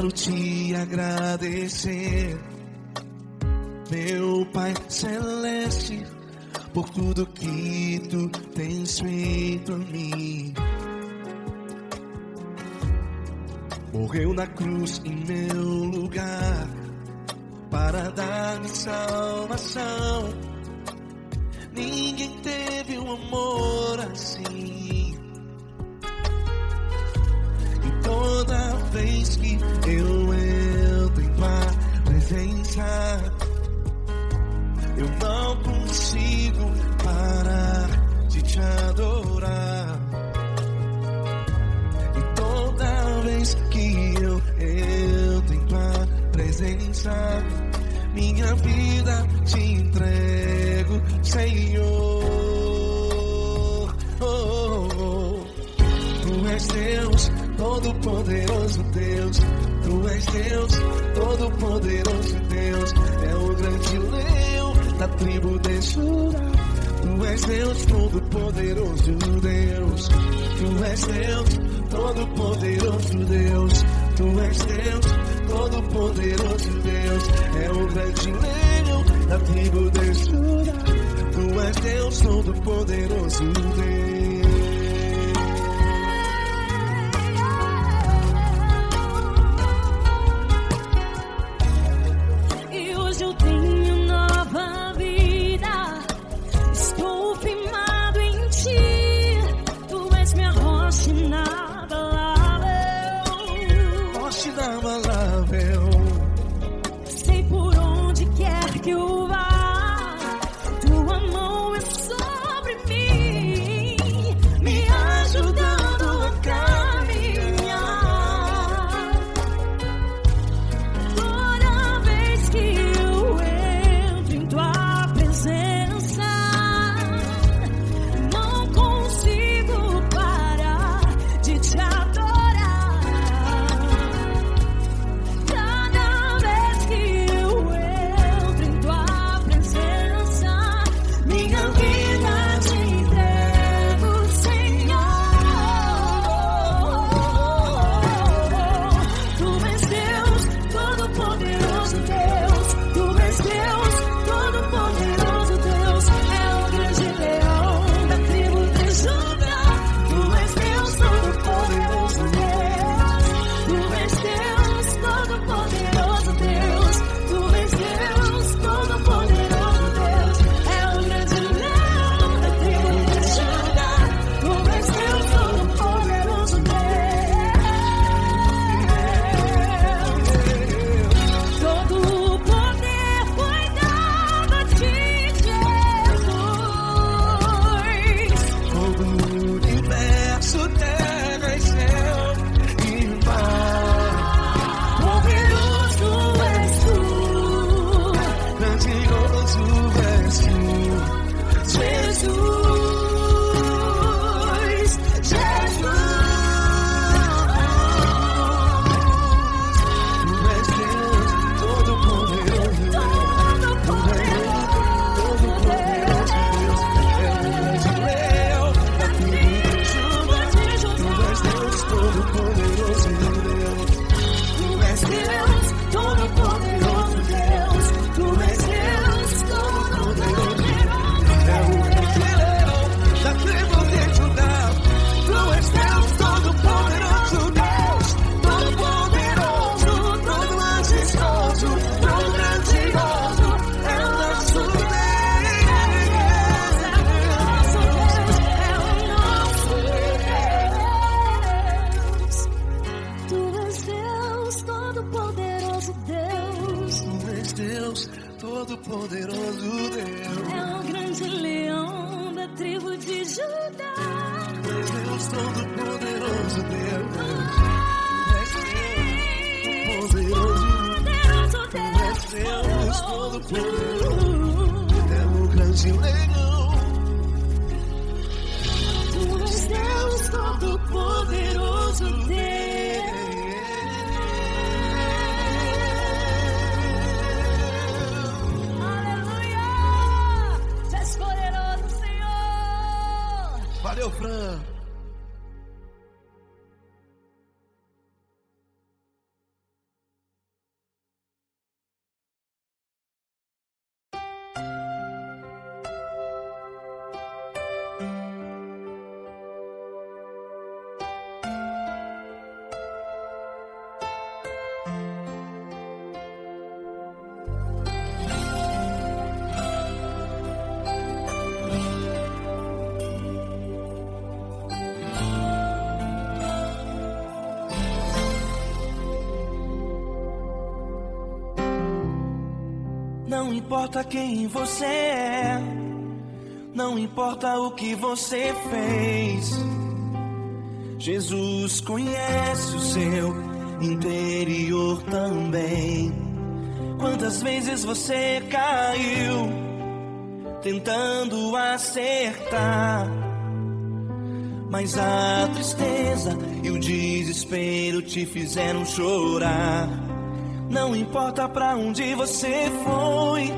quero te agradecer, meu Pai Celeste, por tudo que tu tens feito a mim. Morreu na cruz em meu lugar para dar-me salvação. Ninguém teve um amor assim. E toda vez que eu entro em tua presença, eu não consigo parar de te adorar. E toda vez que eu entro em tua presença, minha vida te entrego, Senhor. Tu és Deus, todo-poderoso Deus. Tu és Deus, todo-poderoso Deus. É o grande leão da tribo de Judá. Tu és Deus, todo-poderoso Deus. Tu és Deus, todo-poderoso Deus. Tu és Deus, todo-poderoso Deus. É o grande leão da tribo de Judá. Tu és Deus, todo-poderoso Deus. Sei por onde quer que eu vá, tua mão é sobre mim, me ajudando a caminhar. Toda vez que eu entro em tua presença, não consigo parar de te adorar. Todo-poderoso Deus. É o grande leão da tribo de Judá. Tu és Deus, todo-poderoso Deus. Tu és Deus, todo-poderoso. É o grande leão. Tu és Deus, todo-poderoso Deus. Valeu, Fran. importa quem você é, não importa o que você fez, Jesus conhece o seu interior também. Quantas vezes você caiu tentando acertar, mas a tristeza e o desespero te fizeram chorar. Não importa pra onde você foi,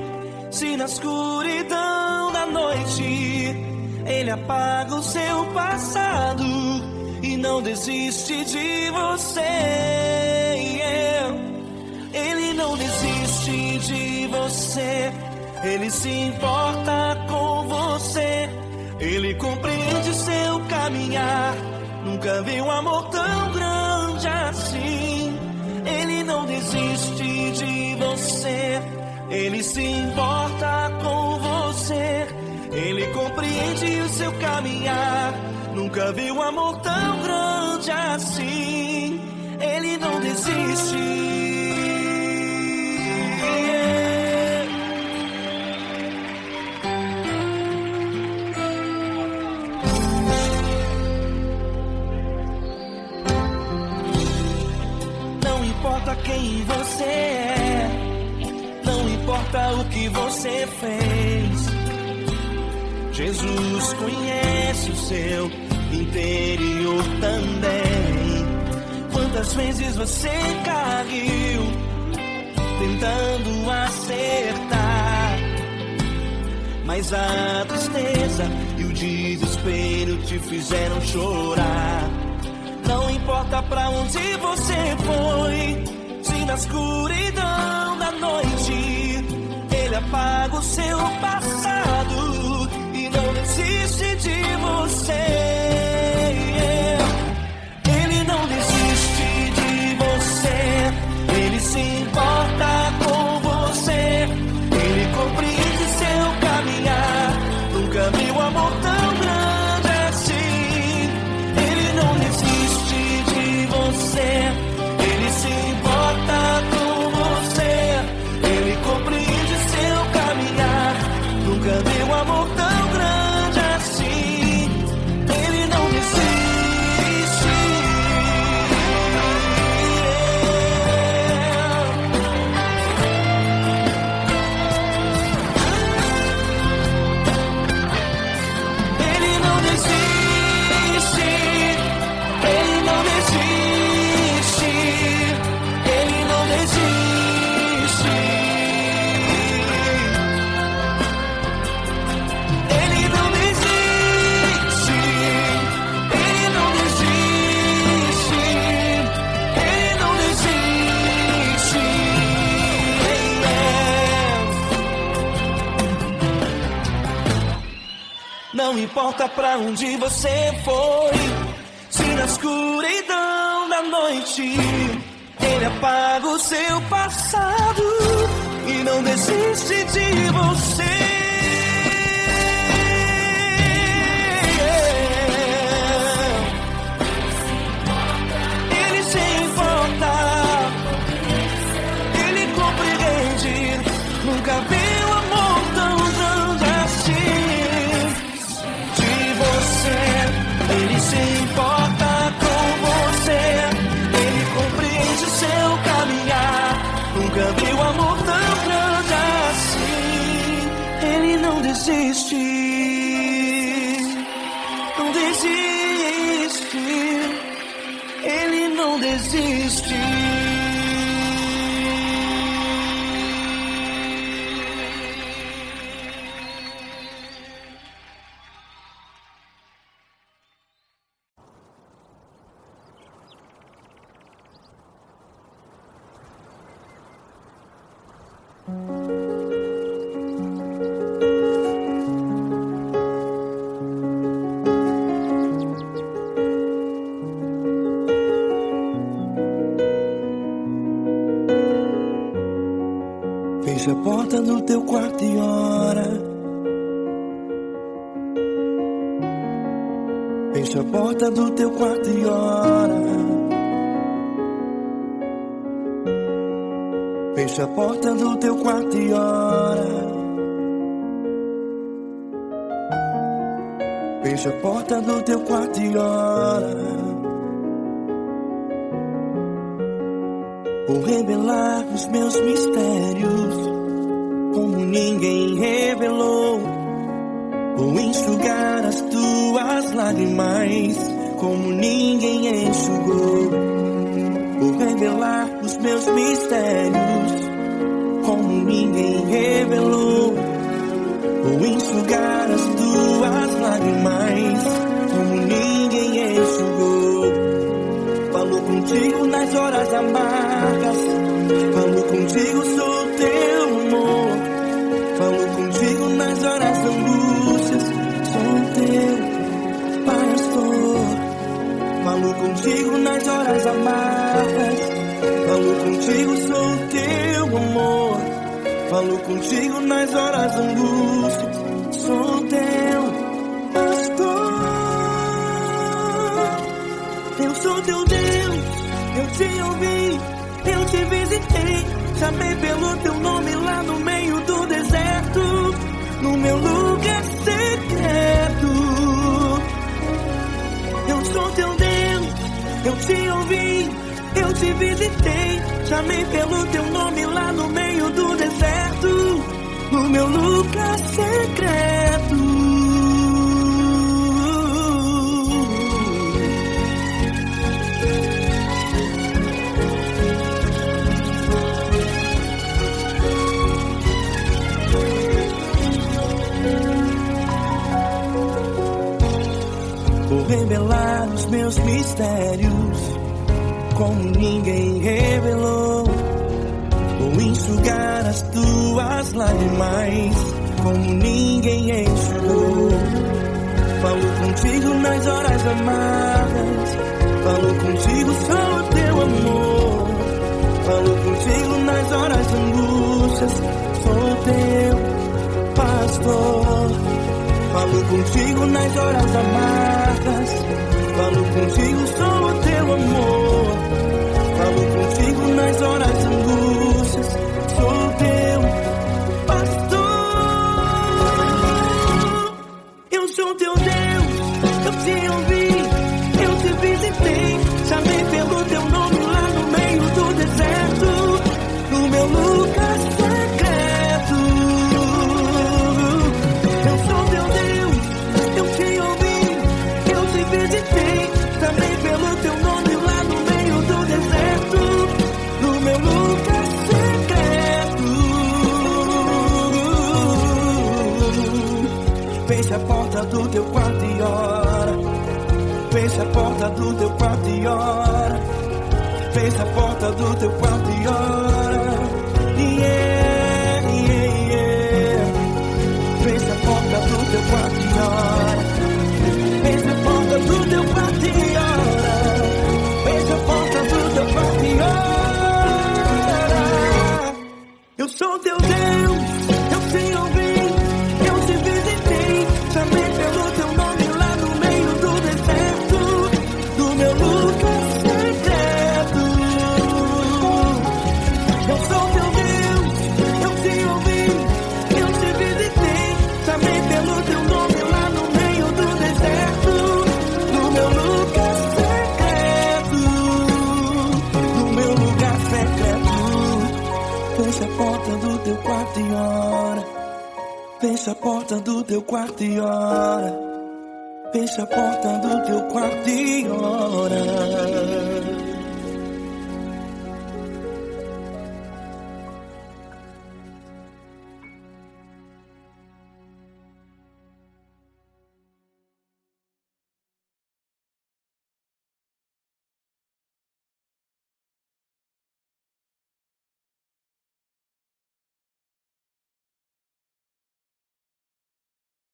se na escuridão da noite Ele apaga o seu passado e não desiste de você. Ele não desiste de você, Ele se importa com você, Ele compreende seu caminhar. Nunca vi um amor tão grande assim. Ele não desiste de você, Ele se importa com você, Ele compreende o seu caminhar. Nunca vi um amor tão grande assim. Ele não desiste. Não importa quem você é, não importa o que você fez, Jesus conhece o seu interior também. Quantas vezes você caiu tentando acertar, mas a tristeza e o desespero te fizeram chorar. Não importa pra onde você foi, se na escuridão da noite Ele apaga o seu passado e não desiste de você. Ele não desiste de você, Ele se importa com você, Ele compreende seu caminhar. Nunca vi um amor tão grande assim. Ele não desiste de você, Ele se importa com você, Ele compreende seu caminhar. Nunca vi um amor tão grande assim. Ele não desiste. Ele não desiste. Ele não desiste. Ele não desiste. Ele não desiste. Ele não desiste. Ele não desiste. Não importa pra onde você foi, se na escuridão da noite Ele apaga o seu passado e não desiste de você. Ele se importa, Ele compreende. Nunca vi um amor tão grande assim. De você, Ele se importa com você, Ele compreende o seu caminhar. Nunca vi um amor tão grande assim. Ele não desiste, não desiste. Ele não desiste. Fecha a porta do teu quarto e ora. Fecha a porta do teu quarto e ora. Fecha a porta do teu quarto e ora. Fecha a porta do teu quarto e ora. Vou revelar os meus mistérios como ninguém revelou. Vou enxugar as tuas lágrimas como ninguém enxugou. Vou revelar os meus mistérios como ninguém revelou. Vou enxugar as tuas lágrimas como ninguém enxugou. Falo contigo nas horas amargas, falo contigo, sou teu amor. Falo contigo nas horas da angústias, sou teu pastor. Falo contigo nas horas amargas, falo contigo, sou teu amor. Falo contigo nas horas da angústia, sou teu pastor. Eu sou teu Deus, eu te ouvi, eu te visitei. Chamei pelo teu nome lá no meio do deserto, no meu lugar secreto. Eu sou teu Deus, eu te ouvi, eu te visitei. Chamei pelo teu nome lá no meio do deserto, no meu lugar secreto. Vou revelar os meus mistérios como ninguém revelou. Vou enxugar as tuas lágrimas como ninguém enxugou. Falo contigo nas horas amargas, falo contigo, sou teu amor. Falo contigo nas horas de angústias, sou teu pastor. Falo contigo nas horas amargas, falo contigo, sou teu amor. Falo contigo nas horas de angústias, sou teu pastor. Eu sou teu Deus, eu te ouvi, eu te visitei. Chamei pelo teu nome lá no meio do deserto, no meu lugar secreto. Eu sou teu Deus, eu te ouvi, eu te visitei. Chamei pelo teu nome lá no meio do deserto, no meu lugar secreto. Fecha a porta do teu quarto e ora. Fecha a porta do teu quarto e ora. Fecha a porta do teu quarto e ora. Yeah, yeah, yeah. Fecha a porta do teu quarto e ora. Fecha a porta do teu quarto e ora. Fecha a porta do teu quarto e ora. Eu sou teu Deus, eu te ouvi, eu te visitei. Chamei pelo teu nome lá no meio do deserto, no meu lugar secreto. Eu sou teu Deus, eu te ouvi, eu te visitei. Chamei pelo teu nome lá no meio do deserto, no meu lugar secreto, no meu lugar secreto. Fecha a porta do teu quarto e ora. Fecha a porta do teu quarto e ora. Fecha a porta do teu quarto e ora.